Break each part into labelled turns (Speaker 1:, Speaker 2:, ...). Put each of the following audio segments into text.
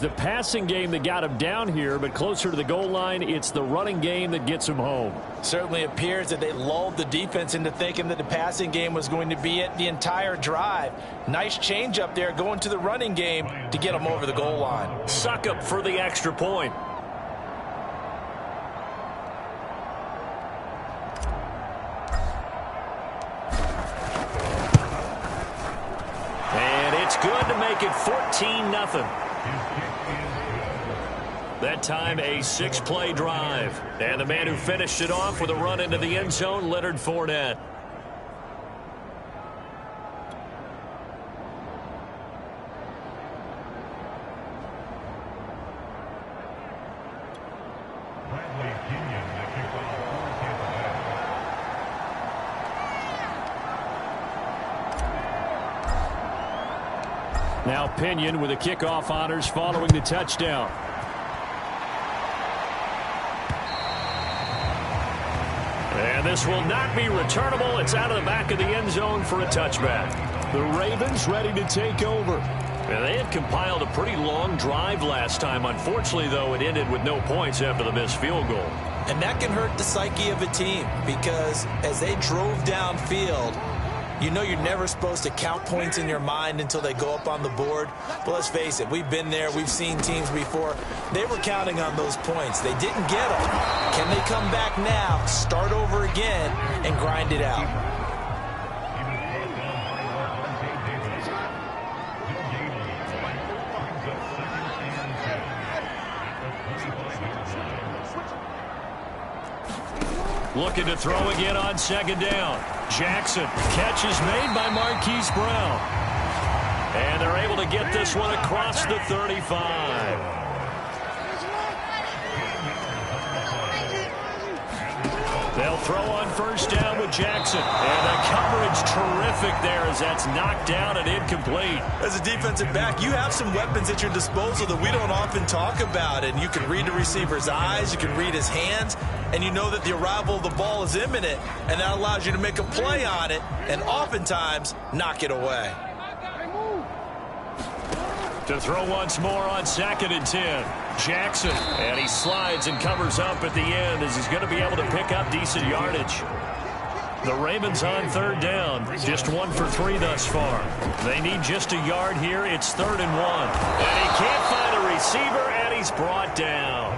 Speaker 1: the passing game that got him down here, but closer to the goal line, it's the running game that gets him home.
Speaker 2: Certainly appears that they lulled the defense into thinking that the passing game was going to be it the entire drive. Nice change up there going to the running game to get him over the goal line.
Speaker 1: Suckup for the extra point. And it's good to make it 14-0. That time a 6-play drive. And the man who finished it off with a run into the end zone, Leonard Fournette. Now Pinion with the kickoff honors following the touchdown. And this will not be returnable. It's out of the back of the end zone for a touchback. The Ravens ready to take over. And they had compiled a pretty long drive last time. Unfortunately, though, it ended with no points after the missed field goal.
Speaker 2: And that can hurt the psyche of a team because as they drove downfield, you know you're never supposed to count points in your mind until they go up on the board. But let's face it, we've been there. We've seen teams before. They were counting on those points. They didn't get them. Can they come back now, start over again, and grind it out?
Speaker 1: Looking to throw again on second down. Jackson. Catch is made by Marquise Brown. And they're able to get this one across the 35. They'll throw on first down with Jackson. And the coverage terrific there as that's knocked down and incomplete.
Speaker 2: As a defensive back, you have some weapons at your disposal that we don't often talk about. And you can read the receiver's eyes, you can read his hands, and you know that the arrival of the ball is imminent. And that allows you to make a play on it and oftentimes knock it away.
Speaker 1: To throw once more on 2nd and 10. Jackson, and he slides and covers up at the end as he's going to be able to pick up decent yardage. The Ravens on 3rd down, just 1 for 3 thus far. They need just a yard here. It's 3rd and 1. And he can't find a receiver, and he's brought down.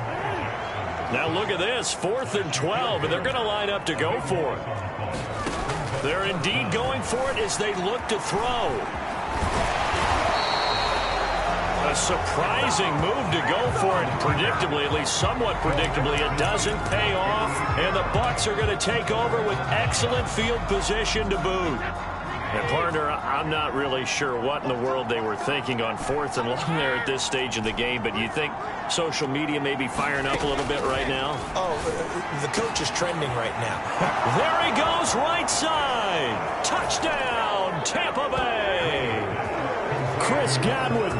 Speaker 1: Now look at this, 4th and 12, and they're going to line up to go for it. They're indeed going for it as they look to throw. A surprising move to go for it. Predictably, at least somewhat predictably, it doesn't pay off. And the Bucs are going to take over with excellent field position to boot. And partner, I'm not really sure what in the world they were thinking on 4th and long there at this stage of the game, but you think social media may be firing up a little bit right now?
Speaker 2: Oh, the coach is trending right now.
Speaker 1: There he goes, right side. Touchdown, Tampa Bay. Chris Godwin,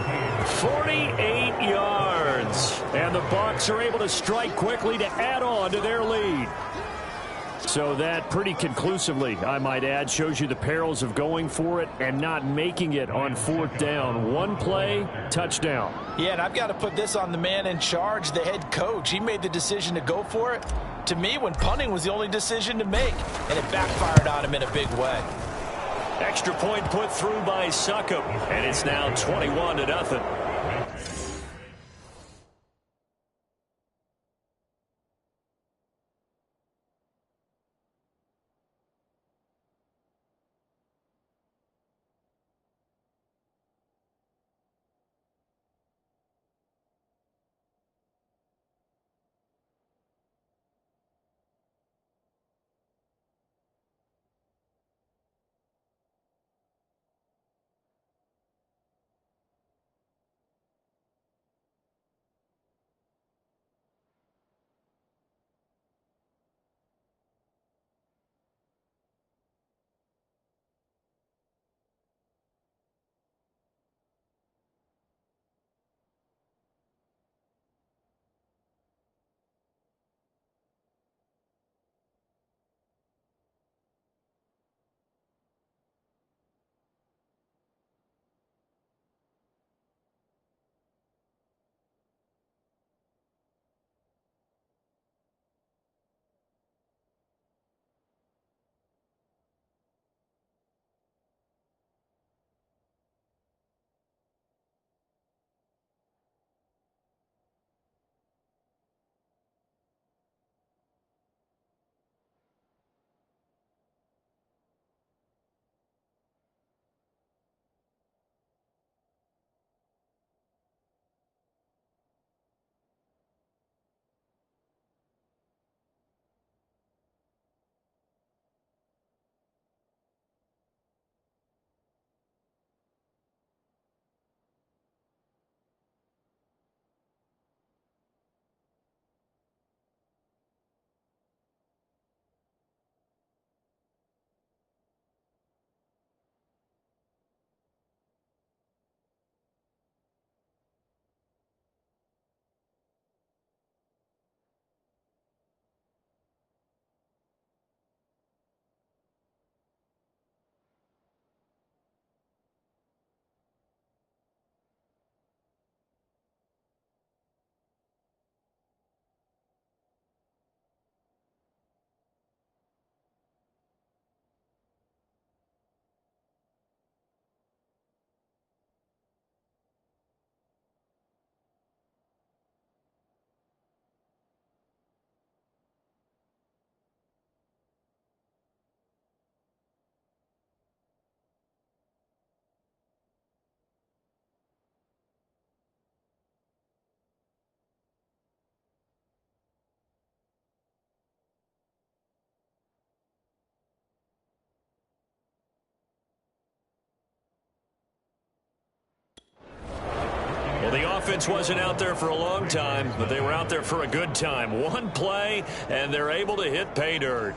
Speaker 1: 48 yards. And the Bucs are able to strike quickly to add on to their lead. So that pretty conclusively, I might add, shows you the perils of going for it and not making it on 4th down. One play, touchdown.
Speaker 2: Yeah, and I've got to put this on the man in charge, the head coach. He made the decision to go for it. To me, when punting was the only decision to make, and it backfired on him in a big way.
Speaker 1: Extra point put through by Suckup, and it's now 21-0. offense wasn't out there for a long time, but they were out there for a good time. One play, and they're able to hit pay dirt.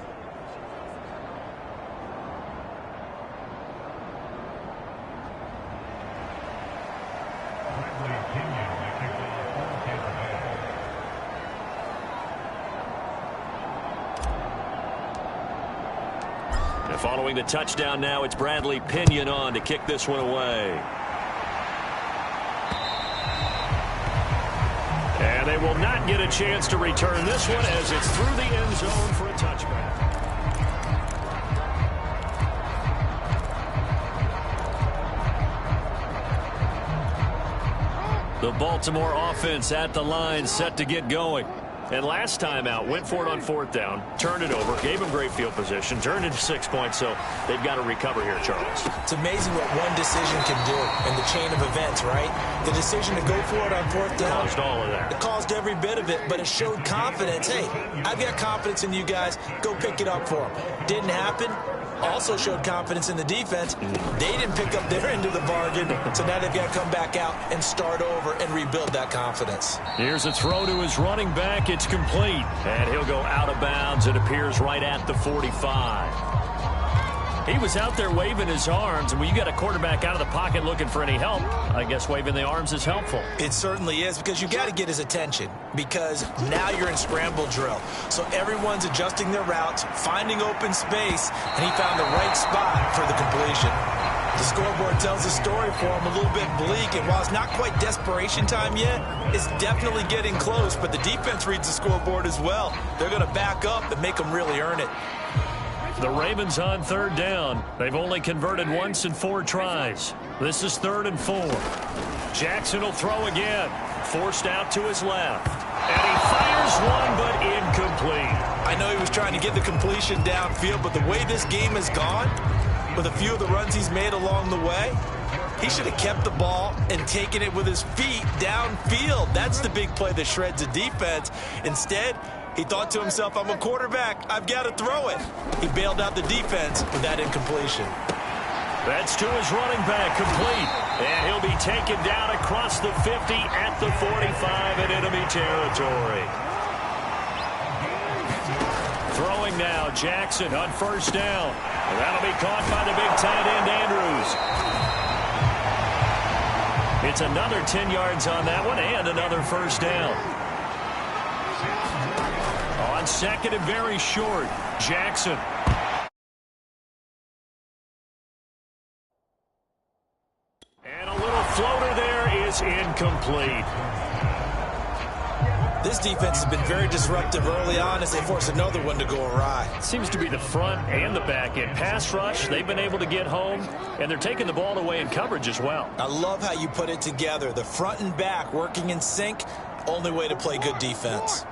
Speaker 1: And following the touchdown now, it's Bradley Pinion on to kick this one away. And they will not get a chance to return this one as it's through the end zone for a touchback. The Baltimore offense at the line, set to get going. And last time out, went for it on 4th down, turned it over, gave them great field position, turned into 6 points, so they've got to recover here, Charles.
Speaker 2: It's amazing what one decision can do in the chain of events, right? The decision to go for it on 4th down.
Speaker 1: Caused all of that.
Speaker 2: It caused every bit of it, but it showed confidence. Hey, I've got confidence in you guys. Go pick it up for them. Didn't happen. Also showed confidence in the defense. They didn't pick up their end of the bargain, so now they've got to come back out and start over and rebuild that confidence.
Speaker 1: Here's a throw to his running back. It's complete, and he'll go out of bounds. It appears right at the 45. He was out there waving his arms, and when you got a quarterback out of the pocket looking for any help, I guess waving the arms is helpful.
Speaker 2: It certainly is, because you got to get his attention, because now you're in scramble drill. So everyone's adjusting their routes, finding open space, and he found the right spot for the completion. The scoreboard tells a story for him, a little bit bleak, and while it's not quite desperation time yet, it's definitely getting close, but the defense reads the scoreboard as well. They're going to back up and make them really earn it.
Speaker 1: The Ravens on 3rd down. They've only converted once in 4 tries. This is 3rd and 4. Jackson will throw again. Forced out to his left. And he fires one, but incomplete.
Speaker 2: I know he was trying to get the completion downfield, but the way this game has gone, with a few of the runs he's made along the way, he should have kept the ball and taken it with his feet downfield. That's the big play that shreds the defense. Instead, he thought to himself, I'm a quarterback. I've got to throw it. He bailed out the defense with that incompletion.
Speaker 1: That's to his running back, complete. And he'll be taken down across the 50 at the 45 in enemy territory. Throwing now, Jackson on 1st down. And that'll be caught by the big tight end, Andrews. It's another 10 yards on that one and another 1st down. On 2nd and very short, Jackson. And a little floater there is incomplete.
Speaker 2: This defense has been very disruptive early on as they force another one to go awry.
Speaker 1: Seems to be the front and the back end. Pass rush, they've been able to get home, and they're taking the ball away in coverage as well.
Speaker 2: I love how you put it together. The front and back working in sync, only way to play good defense.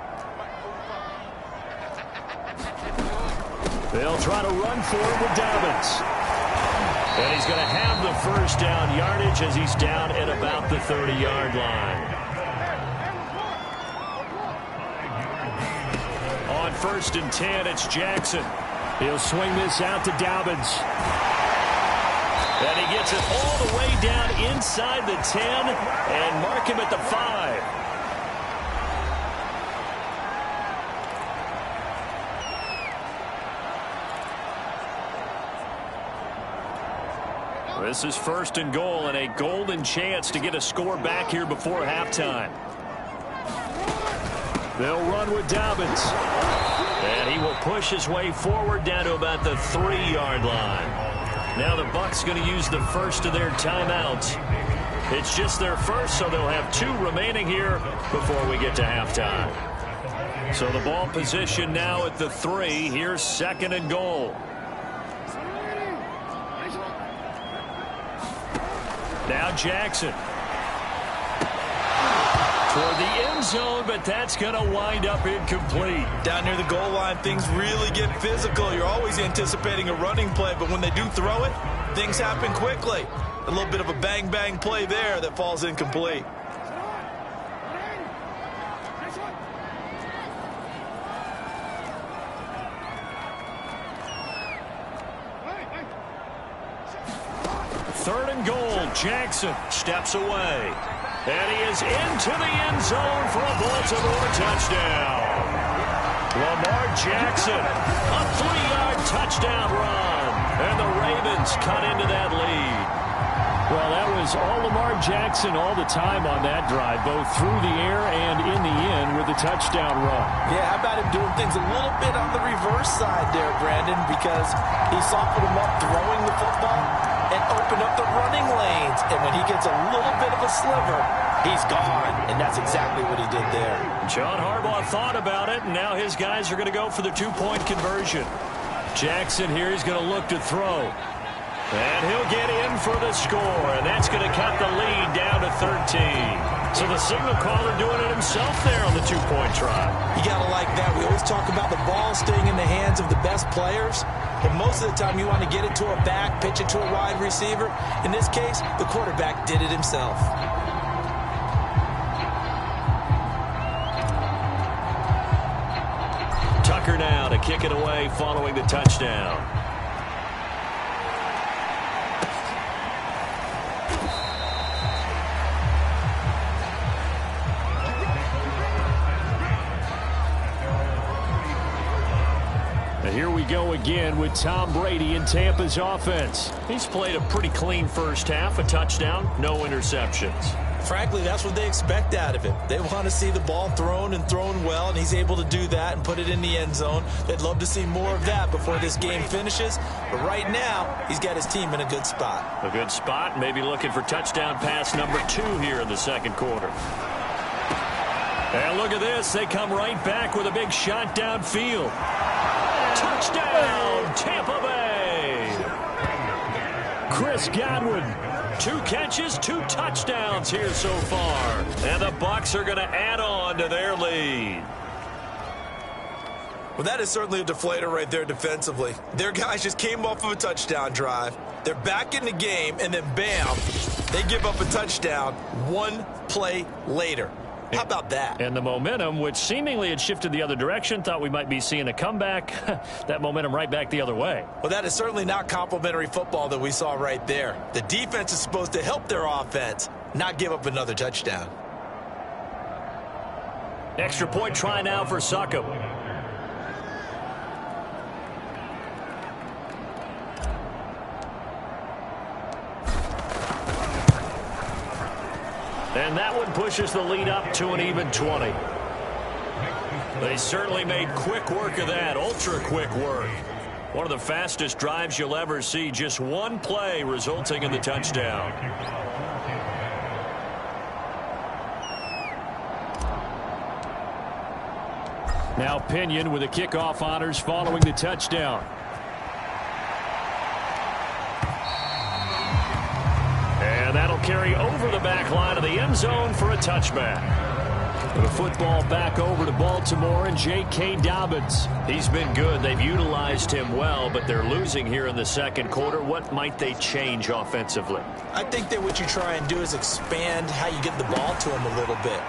Speaker 1: They'll try to run for it with Dobbins. And he's going to have the 1st down yardage as he's down at about the 30-yard line. On 1st and 10, it's Jackson. He'll swing this out to Dobbins. And he gets it all the way down inside the 10 and mark him at the 5. This is 1st and goal and a golden chance to get a score back here before halftime. They'll run with Dobbins. And he will push his way forward down to about the 3-yard line. Now the Bucs going to use the first of their timeouts. It's just their first, so they'll have 2 remaining here before we get to halftime. So the ball position now at the 3. Here's 2nd and goal. Now Jackson. Toward the end zone, but that's going to wind up incomplete.
Speaker 2: Down near the goal line, things really get physical. You're always anticipating a running play, but when they do throw it, things happen quickly. A little bit of a bang-bang play there that falls incomplete.
Speaker 1: Third and goal. Jackson steps away. And he is into the end zone for a Baltimore touchdown. Lamar Jackson, a 3-yard touchdown run. And the Ravens cut into that lead. Well, that was all Lamar Jackson all the time on that drive, both through the air and in the end with a touchdown run.
Speaker 2: Yeah, how about him doing things a little bit on the reverse side there, Brandon, because he softened him up throwing the football and opened up the running lanes. And when he gets a little bit of a sliver, he's gone. And that's exactly what he did there.
Speaker 1: John Harbaugh thought about it, and now his guys are going to go for the two-point conversion. Jackson here is going to look to throw. And he'll get in for the score, and that's going to cut the lead down to 13. So the signal caller doing it himself there on the two-point try.
Speaker 2: You got to like that. We always talk about the ball staying in the hands of the best players, but most of the time you want to get it to a back, pitch it to a wide receiver. In this case, the quarterback did it himself.
Speaker 1: Tucker now to kick it away following the touchdown. Here we go again with Tom Brady in Tampa's offense. He's played a pretty clean first half, a touchdown, no interceptions.
Speaker 2: Frankly, that's what they expect out of him. They want to see the ball thrown and thrown well, and he's able to do that and put it in the end zone. They'd love to see more of that before this game finishes. But right now, he's got his team in a good spot.
Speaker 1: A good spot, maybe looking for touchdown pass number 2 here in the second quarter. And look at this. They come right back with a big shot downfield. Touchdown, Tampa Bay. Chris Godwin, 2 catches, 2 touchdowns here so far. And the Bucs are going to add on to their lead.
Speaker 2: Well, that is certainly a deflator right there defensively. Their guys just came off of a touchdown drive. They're back in the game, and then bam, they give up a touchdown 1 play later. How about that?
Speaker 1: And the momentum, which seemingly had shifted the other direction, thought we might be seeing a comeback. That momentum right back the other way.
Speaker 2: Well, that is certainly not complimentary football that we saw right there. The defense is supposed to help their offense, not give up another touchdown.
Speaker 1: Extra point try now for Succop. And that one pushes the lead up to an even 20. They certainly made quick work of that, ultra quick work. One of the fastest drives you'll ever see, just 1 play resulting in the touchdown. Now Pinion with the kickoff honors following the touchdown. And that'll carry over the back line of the end zone for a touchback. The football back over to Baltimore and J.K. Dobbins. He's been good. They've utilized him well, but they're losing here in the second quarter. What might they change offensively?
Speaker 2: I think that what you try and do is expand how you get the ball to him a little bit.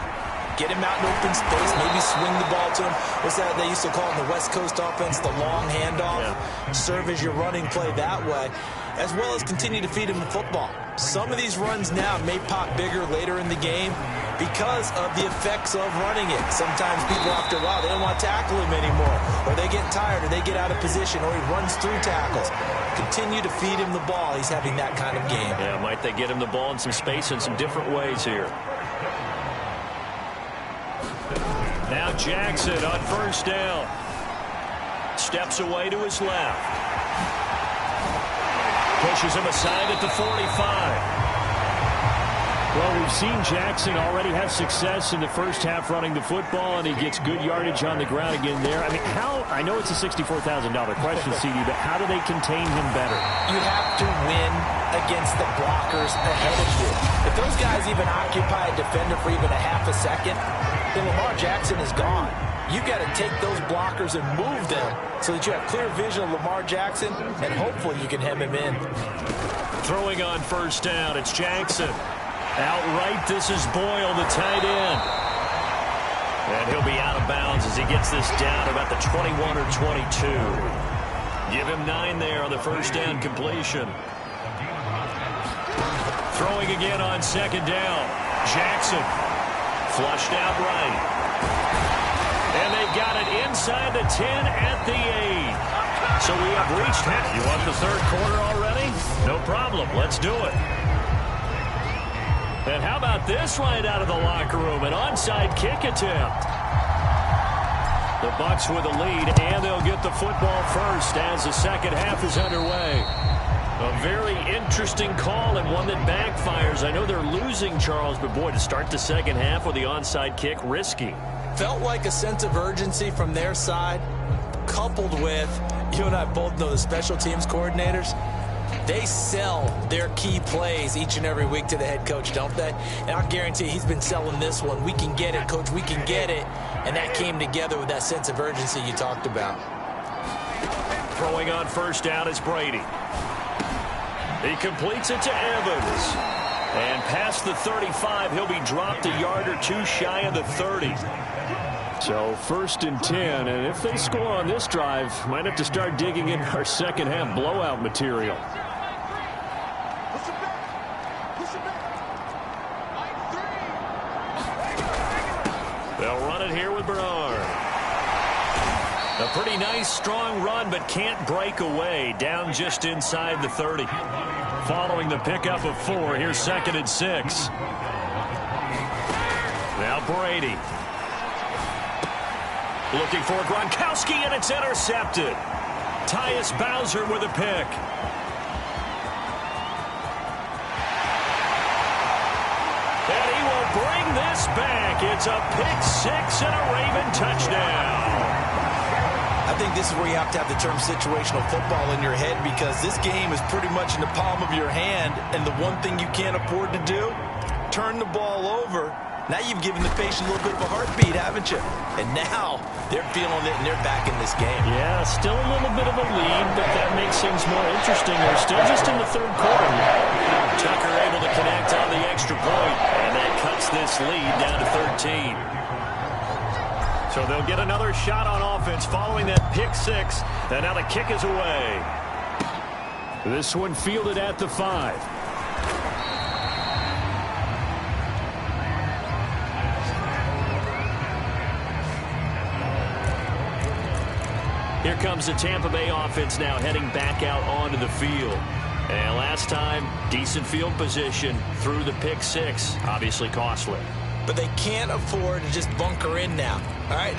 Speaker 2: Get him out in open space, maybe swing the ball to him. What's that they used to call in the West Coast offense, the long handoff? Yeah. Serve as your running play that way, as well as continue to feed him the football. Some of these runs now may pop bigger later in the game because of the effects of running it. Sometimes people, after a while, they don't want to tackle him anymore, or they get tired, or they get out of position, or he runs through tackles. Continue to feed him the ball. He's having that kind of game.
Speaker 1: Yeah, might they get him the ball in some space in some different ways here. Now Jackson on first down. Steps away to his left. Pushes him aside at the 45. Well, we've seen Jackson already have success in the first half running the football, and he gets good yardage on the ground again there. I mean, I know it's a $64,000 question, CD, but how do they contain him better?
Speaker 2: You have to win against the blockers ahead of you. If those guys even occupy a defender for even a half a second, then Lamar Jackson is gone. You've got to take those blockers and move them so that you have clear vision of Lamar Jackson, and hopefully you can hem him in.
Speaker 1: Throwing on first down, it's Jackson. Outright, this is Boyle, the tight end. And he'll be out of bounds as he gets this down about the 21 or 22. Give him 9 there on the first down completion. Throwing again on second down. Jackson. Flushed out right. And they've got it inside the 10 at the 8. So we have reached half. You want the third quarter already? No problem. Let's do it. And how about this right out of the locker room? An onside kick attempt. The Bucs with a lead, and they'll get the football first as the second half is underway. A very interesting call and one that backfires. I know they're losing, Charles, but boy, to start the second half with the onside kick, risky.
Speaker 2: Felt like a sense of urgency from their side, coupled with, you and I both know the special teams coordinators, they sell their key plays each and every week to the head coach, don't they? And I'll guarantee he's been selling this one. We can get it, coach, we can get it. And that came together with that sense of urgency you talked about.
Speaker 1: Throwing on first down is Brady. He completes it to Evans. And past the 35, he'll be dropped a yard or two shy of the 30. So 1st and 10, and if they score on this drive, might have to start digging in our second half blowout material. They'll run it here with Bernard. A pretty nice, strong run, but can't break away. Down just inside the 30. Following the pickup of 4, here's 2nd and 6. Now Brady. Looking for Gronkowski, and it's intercepted. Tyus Bowser with a pick. And he will bring this back. It's a pick 6 and a Raven touchdown.
Speaker 2: I think this is where you have to have the term situational football in your head, because this game is pretty much in the palm of your hand, and the one thing you can't afford to do, turn the ball over. Now you've given the patient a little bit of a heartbeat, haven't you? And now they're feeling it, and they're back in this game.
Speaker 1: Yeah, still a little bit of a lead, but that makes things more interesting. They're still just in the third quarter. Tucker able to connect on the extra point, and that cuts this lead down to 13. So they'll get another shot on offense following that pick 6, and now the kick is away. This one fielded at the 5. Here comes the Tampa Bay offense now heading back out onto the field. And last time, decent field position through the pick 6, obviously costly.
Speaker 2: But they can't afford to just bunker in now. All right,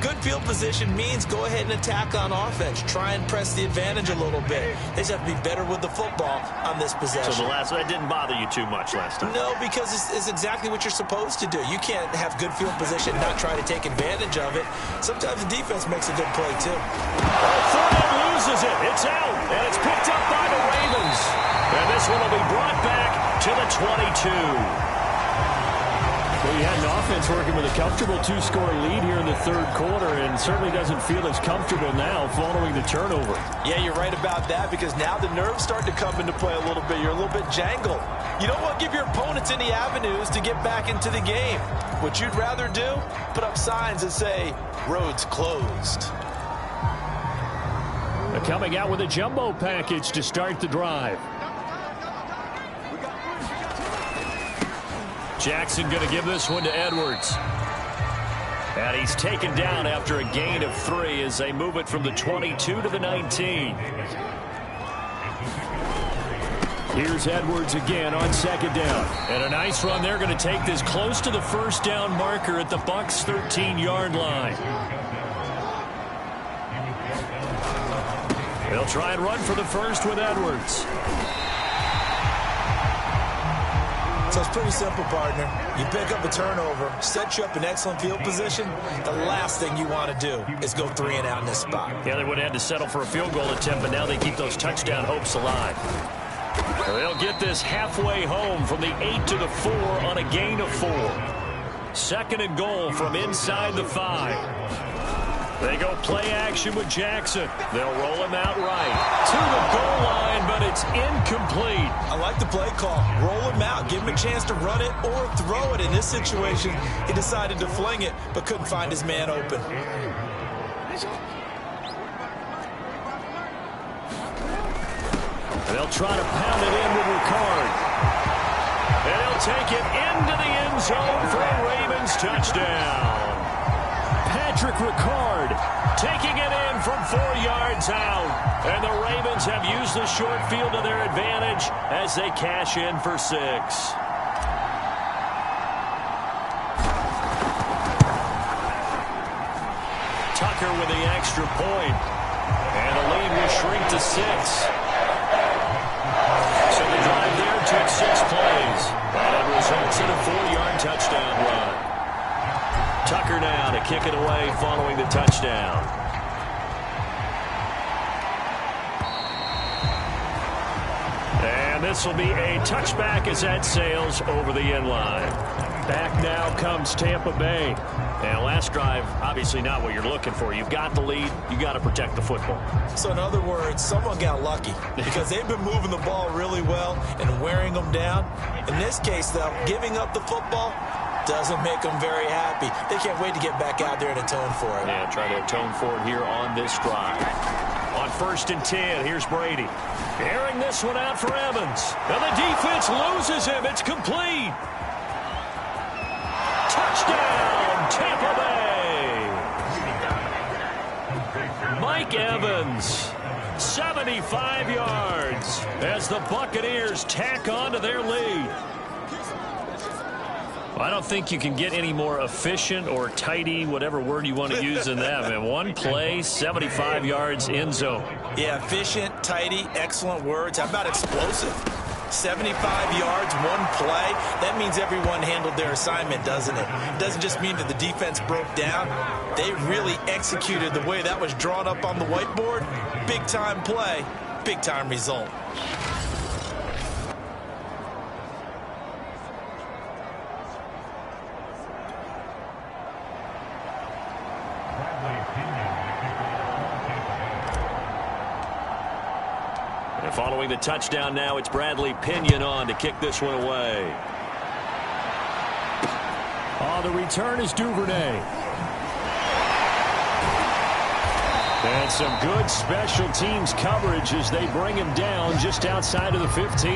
Speaker 2: good field position means go ahead and attack on offense. Try and press the advantage a little bit. They just have to be better with the football on this possession.
Speaker 1: So that didn't bother you too much last time?
Speaker 2: No, because it's exactly what you're supposed to do. You can't have good field position and not try to take advantage of it. Sometimes the defense makes a good play, too.
Speaker 1: Fournette loses it. It's out, and it's picked up by the Ravens. And this one will be brought back to the 22. Well, you had an offense working with a comfortable 2-score lead here in the third quarter, and certainly doesn't feel as comfortable now following the turnover.
Speaker 2: Yeah, you're right about that, because now the nerves start to come into play a little bit. You're a little bit jangled. You don't want to give your opponents any avenues to get back into the game. What you'd rather do, put up signs that say, roads closed.
Speaker 1: They're coming out with a jumbo package to start the drive. Jackson going to give this one to Edwards. And he's taken down after a gain of 3 as they move it from the 22 to the 19. Here's Edwards again on 2nd down. And a nice run. They're going to take this close to the first down marker at the Bucs' 13-yard line. They'll try and run for the first with Edwards.
Speaker 2: So it's pretty simple, partner. You pick up a turnover, set you up in excellent field position. The last thing you want to do is go 3 and out in this spot.
Speaker 1: Yeah, they would have had to settle for a field goal attempt, but now they keep those touchdown hopes alive. They'll get this halfway home from the 8 to the 4 on a gain of 4. 2nd and goal from inside the 5. They go play action with Jackson. They'll roll him out right to the goal line, but it's incomplete.
Speaker 2: I like the play call. Roll him out. Give him a chance to run it or throw it. In this situation, he decided to fling it, but couldn't find his man open.
Speaker 1: They'll try to pound it in with Ricard. And he'll take it into the end zone for a Ravens touchdown. Patrick Ricard taking it in from 4 yards out. And the Ravens have used the short field to their advantage as they cash in for 6. Tucker with the extra point. And the lead will shrink to 6. So the drive there took 6 plays. And it results in a 4-yard touchdown run. Tucker now to kick it away following the touchdown. And this will be a touchback as that sails over the end line. Back now comes Tampa Bay. And last drive, obviously not what you're looking for. You've got the lead. You got to protect the football.
Speaker 2: So in other words, someone got lucky because they've been moving the ball really well and wearing them down. In this case, though, giving up the football doesn't make them very happy. They can't wait to get back out there and atone for it.
Speaker 1: Yeah, try to atone for it here on this drive. On 1st and 10, here's Brady. Airing this one out for Evans. And the defense loses him. It's complete. Touchdown, Tampa Bay. Mike Evans, 75 yards as the Buccaneers tack on to their lead. I don't think you can get any more efficient or tidy, whatever word you want to use in that. Man, one play, 75 yards, end zone.
Speaker 2: Yeah, efficient, tidy, excellent words. How about explosive? 75 yards, one play. That means everyone handled their assignment, doesn't it? It doesn't just mean that the defense broke down. They really executed the way that was drawn up on the whiteboard. Big-time play, big-time result.
Speaker 1: And following the touchdown now, it's Bradley Pinion on to kick this one away. The return is Duvernay. And some good special teams coverage as they bring him down just outside of the 15.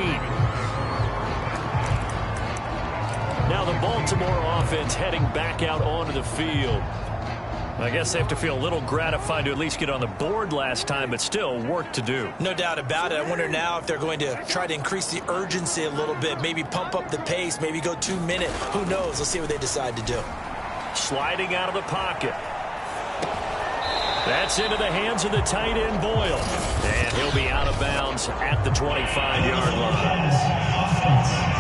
Speaker 1: Now the Baltimore offense heading back out onto the field. I guess they have to feel a little gratified to at least get on the board last time, but still work to do.
Speaker 2: No doubt about it. I wonder now if they're going to try to increase the urgency a little bit, maybe pump up the pace, maybe go 2 minute. Who knows? Let's see what they decide to do.
Speaker 1: Sliding out of the pocket. That's into the hands of the tight end, Boyle. And he'll be out of bounds at the 25-yard line.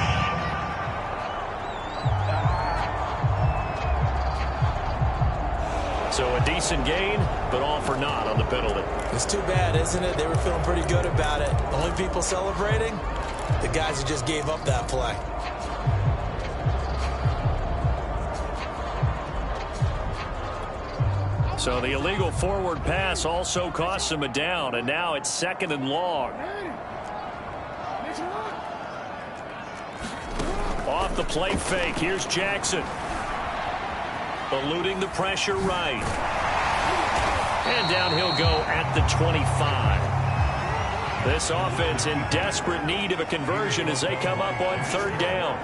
Speaker 1: So a decent gain, but all for naught on the penalty.
Speaker 2: It's too bad, isn't it? They were feeling pretty good about it. Only people celebrating? The guys who just gave up that play.
Speaker 1: So the illegal forward pass also costs him a down, and now it's 2nd and long. Off the play fake, here's Jackson. Eluding the pressure right. And down he'll go at the 25. This offense in desperate need of a conversion as they come up on 3rd down.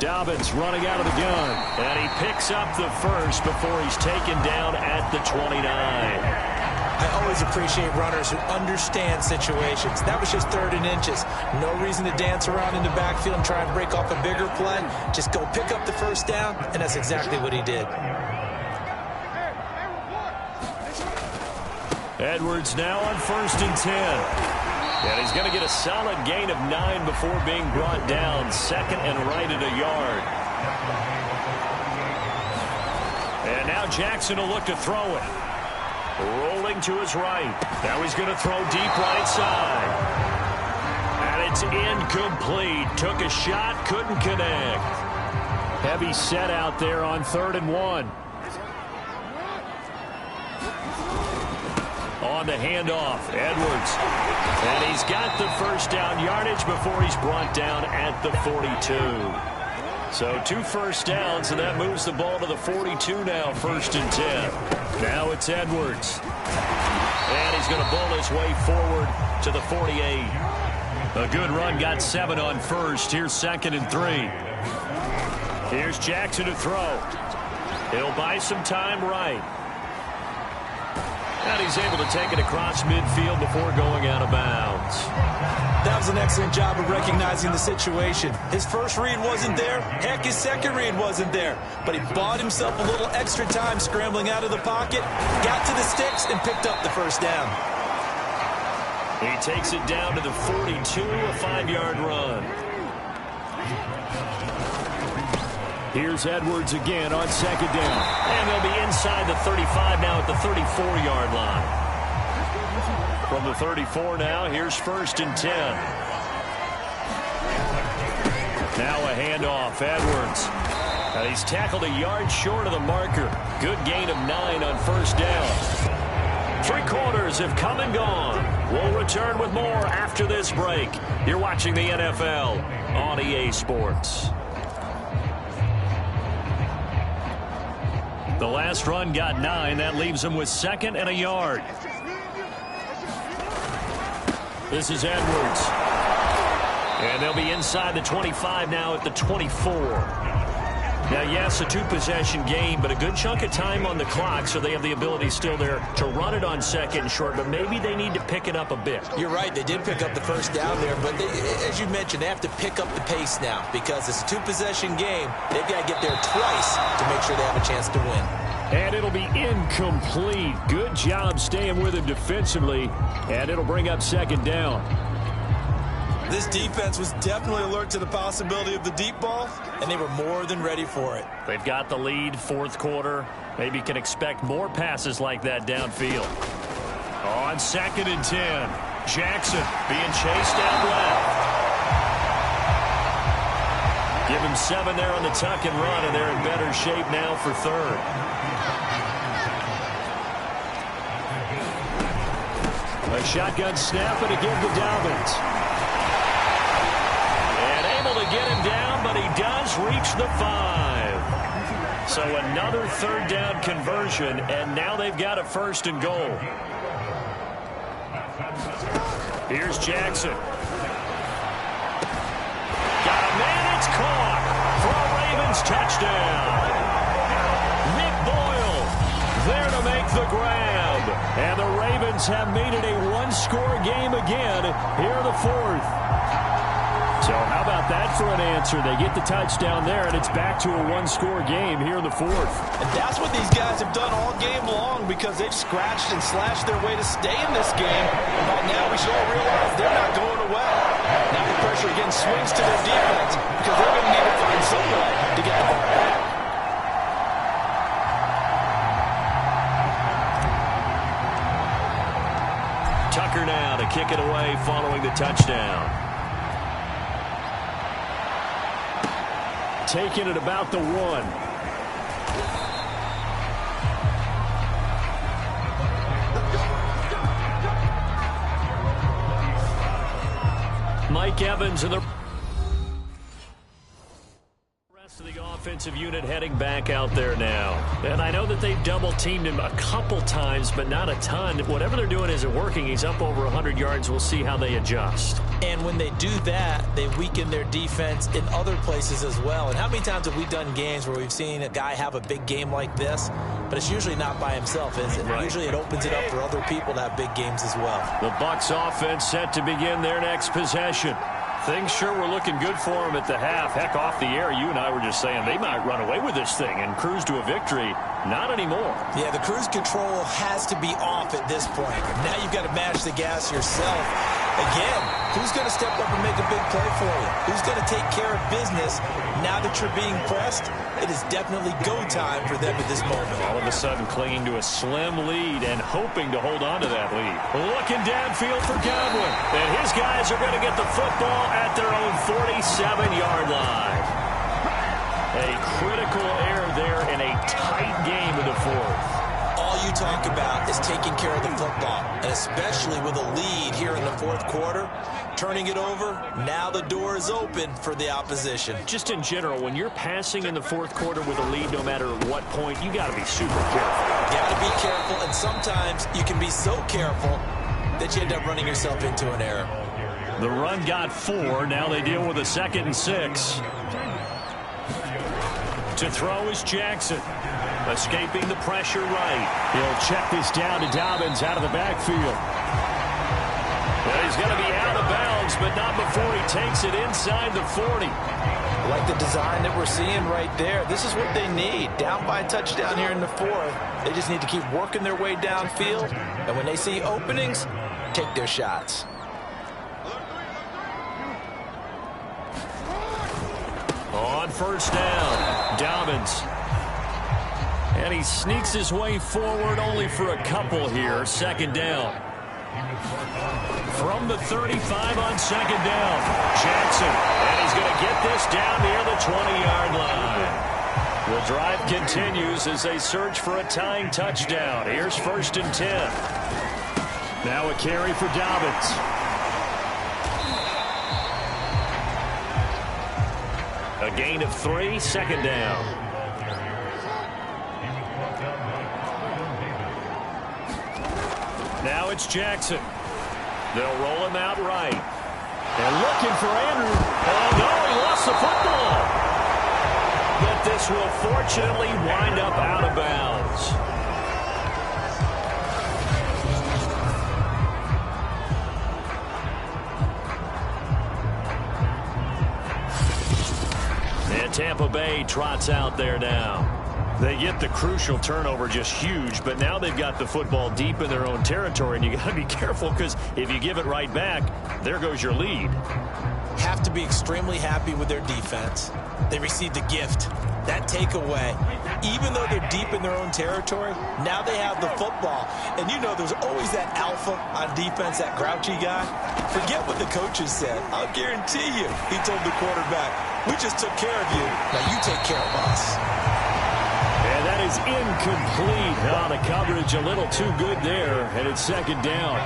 Speaker 1: Dobbins running out of the gun. And he picks up the first before he's taken down at the 29.
Speaker 2: I always appreciate runners who understand situations. That was just 3rd and inches. No reason to dance around in the backfield and try and break off a bigger play. Just go pick up the first down, and that's exactly what he did.
Speaker 1: Edwards now on 1st and 10. And he's going to get a solid gain of 9 before being brought down. 2nd and right at a yard. And now Jackson will look to throw it. Rolling to his right. Now he's going to throw deep right side. And it's incomplete. Took a shot, couldn't connect. Heavy set out there on 3rd and 1. On the handoff, Edwards. And he's got the first down yardage before he's brought down at the 42. So 2 first downs, and that moves the ball to the 42 now, 1st and 10. Now it's Edwards. And he's going to bowl his way forward to the 48. A good run, got 7 on first. Here's 2nd and 3. Here's Jackson to throw. He'll buy some time right. And he's able to take it across midfield before going out of bounds.
Speaker 2: That was an excellent job of recognizing the situation. His first read wasn't there. Heck, his second read wasn't there. But he bought himself a little extra time scrambling out of the pocket, got to the sticks, and picked up the first down.
Speaker 1: He takes it down to the 42, a 5-yard run. Here's Edwards again on 2nd down. And they'll be inside the 35 now at the 34-yard line. From the 34 now, here's 1st and 10. Now a handoff, Edwards. And he's tackled a yard short of the marker. Good gain of 9 on 1st down. 3 quarters have come and gone. We'll return with more after this break. You're watching the NFL on EA Sports. The last run got 9. That leaves him with 2nd and a yard. This is Edwards. And they'll be inside the 25 now at the 24. Now, yes, a 2-possession game, but a good chunk of time on the clock, so they have the ability still there to run it on 2nd and short, but maybe they need to pick it up a bit. You're right. They did pick up the first down there, but as you mentioned, they have to pick up the pace now because it's a 2-possession game. They've got to get there twice to make sure they have a chance to win. And it'll be incomplete. Good job staying with him defensively, and it'll bring up 2nd down. This defense was definitely alert to the possibility of the deep ball, and they were more than ready for it. They've got the lead, 4th quarter. Maybe can expect more passes like that downfield. On 2nd and 10, Jackson being chased out left. Give him 7 there on the tuck and run, and they're in better shape now for 3rd. A shotgun snap and a give to Dobbins. To get him down, but he does reach the 5. So another 3rd down conversion, and now they've got a 1st and goal. Here's Jackson. Got a man, it's caught for a Ravens touchdown. Nick Boyle there to make the grab, and the Ravens have made it a 1-score game again here in the 4th. So how about that for an answer? They get the touchdown there, and it's back to a 1-score game here in the 4th. And that's what these guys have done all game long because they've scratched and slashed their way to stay in this game. And by now we should all realize they're not going away. Now the pressure again swings to their defense because they're going to need to find some way to get the ball back. Tucker now to kick it away following the touchdown. Taking it about the 1. Mike Evans and the rest of the offensive unit heading back out there now. And I know that they've double-teamed him a couple times, but not a ton. Whatever they're doing isn't working. He's up over 100 yards. We'll see how they adjust. And when they do that, they weaken their defense in other places as well. And how many times have we done games where we've seen a guy have a big game like this, but it's usually not by himself, is it? Right. Usually it opens it up for other people to have big games as well. The Bucs offense set to begin their next possession. Things sure were looking good for them at the half. Heck, off the air, you and I were just saying they might run away with this thing and cruise to a victory. Not anymore. Yeah, the cruise control has to be off at this point. Now you've got to mash the gas yourself. Again, who's going to step up and make a big play for you? Who's going to take care of business now that you're being pressed? It is definitely go time for them at this moment. All of a sudden clinging to a slim lead and hoping to hold on to that lead. Looking downfield for Godwin. And his guys are going to get the football at their own 47-yard line. A critical error there in a tight game in the 4th. All you talk about is taking care of the football, and especially with a lead here in the 4th quarter, turning it over, now the door is open for the opposition. Just in general, when you're passing in the 4th quarter with a lead, no matter what point, you got to be super careful. Got to be careful, and sometimes you can be so careful that you end up running yourself into an error. The run got 4. Now they deal with a 2nd and 6. To throw is Jackson. Escaping the pressure right. He'll check this down to Dobbins out of the backfield. Well, he's going to be out of bounds, but not before he takes it inside the 40.
Speaker 2: Like the design that we're seeing right there. This is what they need. Down by a touchdown here in the 4th. They just need to keep working their way downfield. And when they see openings, take their shots.
Speaker 1: On first down, Dobbins. And he sneaks his way forward only for a couple here. 2nd down. From the 35 on 2nd down, Jackson. And he's going to get this down near the 20-yard line. The drive continues as they search for a tying touchdown. Here's 1st and 10. Now a carry for Dobbins. A gain of 3, 2nd down. Now it's Jackson. They'll roll him out right. And looking for Andrew. Oh, no, he lost the football. But this will fortunately wind up out of bounds. And Tampa Bay trots out there now. They get the crucial turnover, just huge, but now they've got the football deep in their own territory, and you got to be careful because if you give it right back, there goes your lead.
Speaker 2: Have to be extremely happy with their defense. They received a gift. That takeaway, even though they're deep in their own territory, now they have the football. And you know there's always that alpha on defense, that grouchy guy. Forget what the coaches said. I'll guarantee you, he told the quarterback, we just took care of you. Now you take care of us.
Speaker 1: And that is incomplete. The coverage a little too good there, and it's 2nd down.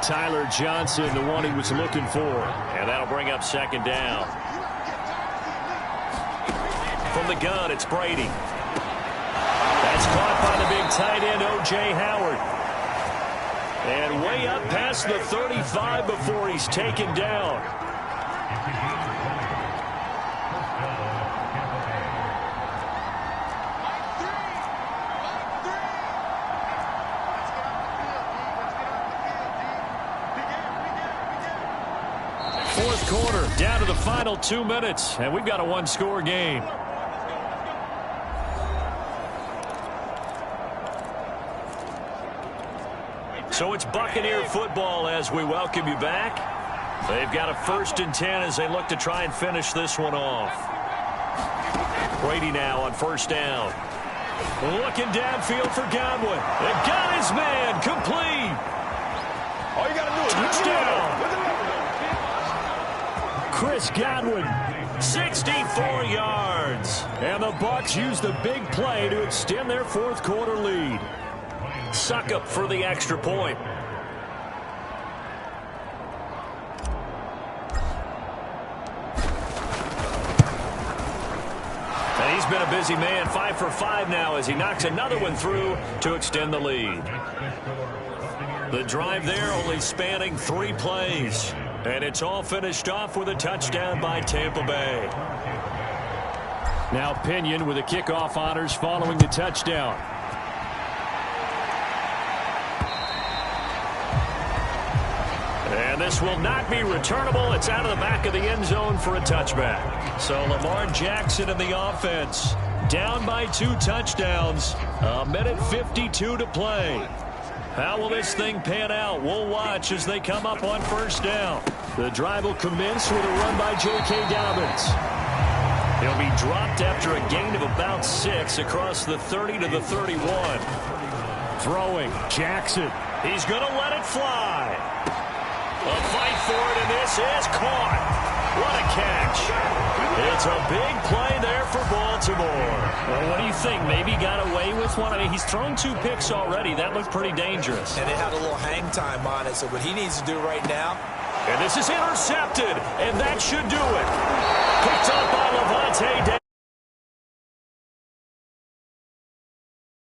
Speaker 1: Tyler Johnson, the one he was looking for. And that'll bring up 2nd down. From the gun, it's Brady. That's caught by the big tight end, O.J. Howard. And way up past the 35 before he's taken down. Fourth quarter, down to the final 2 minutes, and we've got a one-score game. So it's Buccaneer football as we welcome you back. They've got a 1st and 10 as they look to try and finish this one off. Brady now on 1st down. Looking downfield for Godwin. They got his man complete.
Speaker 3: All you got to do is
Speaker 1: touchdown. Chris Godwin, 64 yards. And the Bucs use the big play to extend their 4th quarter lead. Suckup for the extra point. And he's been a busy man, 5 for 5 now as he knocks another one through to extend the lead. The drive there only spanning 3 plays. And it's all finished off with a touchdown by Tampa Bay. Now Pinion with the kickoff honors following the touchdown. And this will not be returnable. It's out of the back of the end zone for a touchback. So Lamar Jackson in the offense, down by 2 touchdowns. 1:52 to play. How will this thing pan out? We'll watch as they come up on 1st down. The drive will commence with a run by J.K. Dobbins. He'll be dropped after a gain of about 6 across the 30 to the 31. Throwing, Jackson. He's going to let it fly. A fight for it, and this is caught. What a catch. It's a big play there for Baltimore.
Speaker 4: Well, what do you think? Maybe got away with one? I mean, he's thrown 2 picks already. That looked pretty dangerous.
Speaker 2: And it had a little hang time on it, so what he needs to do right now.
Speaker 1: And this is intercepted, and that should do it. Picked up by Levante.